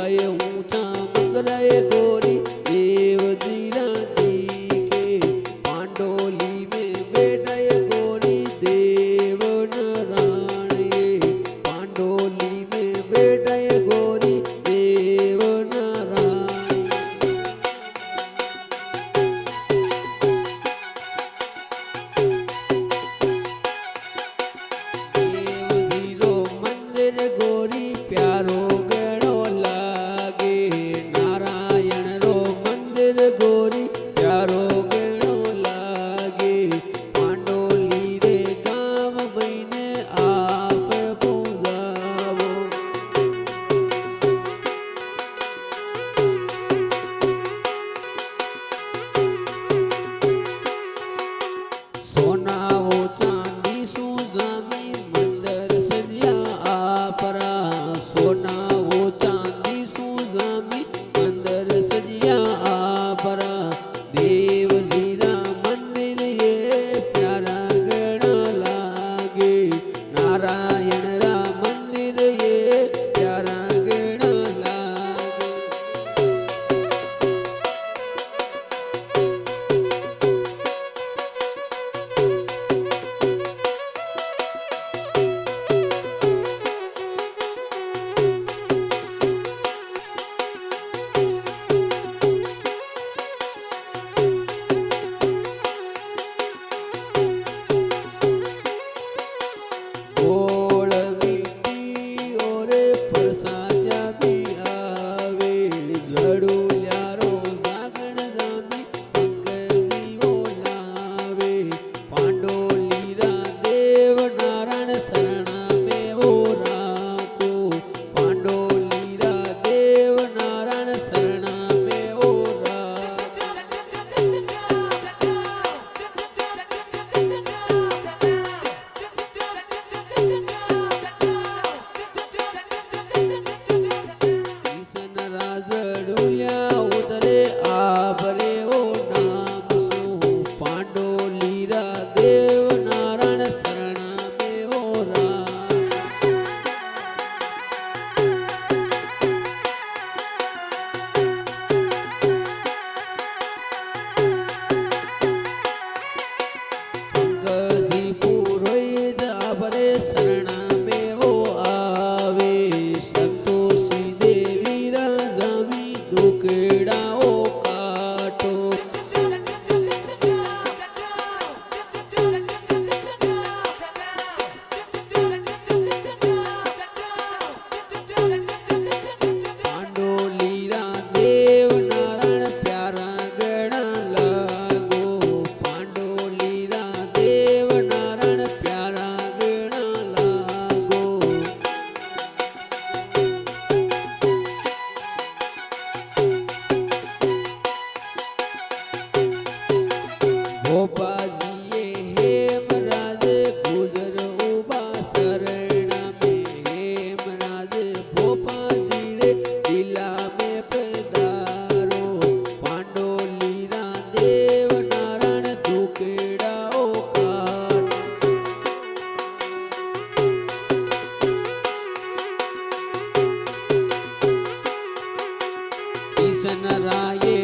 ऊंचाए ऊंचा मंगराए गोरी देव जीरा के पांडोली में बैठाए गोरी देव नारायण पांडोली में बैठाए गोरी देव नारायण देव जीरो मंदिर गोरी प्यारो गणो लागे नारायण रो मंदिर गोरी प्यारो गणो लागे पांडोली रे गांव महीने आप पूजावो सोना वो चांदी सुजामी मंदिर सजिया आपरा सोना वो चांदी सुजामी मंदिर सजिया आपरा देव जीरा मंदिर ये प्यारा गणा लागे नारायण रा मंदिर ये प्यारा गणा लागे गोड़ बीती और प्रसाद्या भी आवे जड़ुल्यारो जागण रामी पंकजीवो लावे पांडोली रा देव नारायण शरणा में वो राखो पांडोली रा देव नारायण शरणा में वो राखो किशन राजडुल्या उतरे आपरे ओ नाम सो पांडोली रा देव नारायण शरणा में ओ राम पंकजी पुरोहित आपरे शरणा में वो आवे संतोषी देवी राजामी दुकड़ा ओ काटो पांडोली रा देव नारायण प्यारा गणा लागो पांडोली रा देव नारायण प्यारा गणा लागो भोपाजी हेमराज गुजर उबा शरणा में हेमराज भोपाजी रे दिला में पधारो पांडोली रा देव नारायण दुकेड़ा ओ काट किशन राये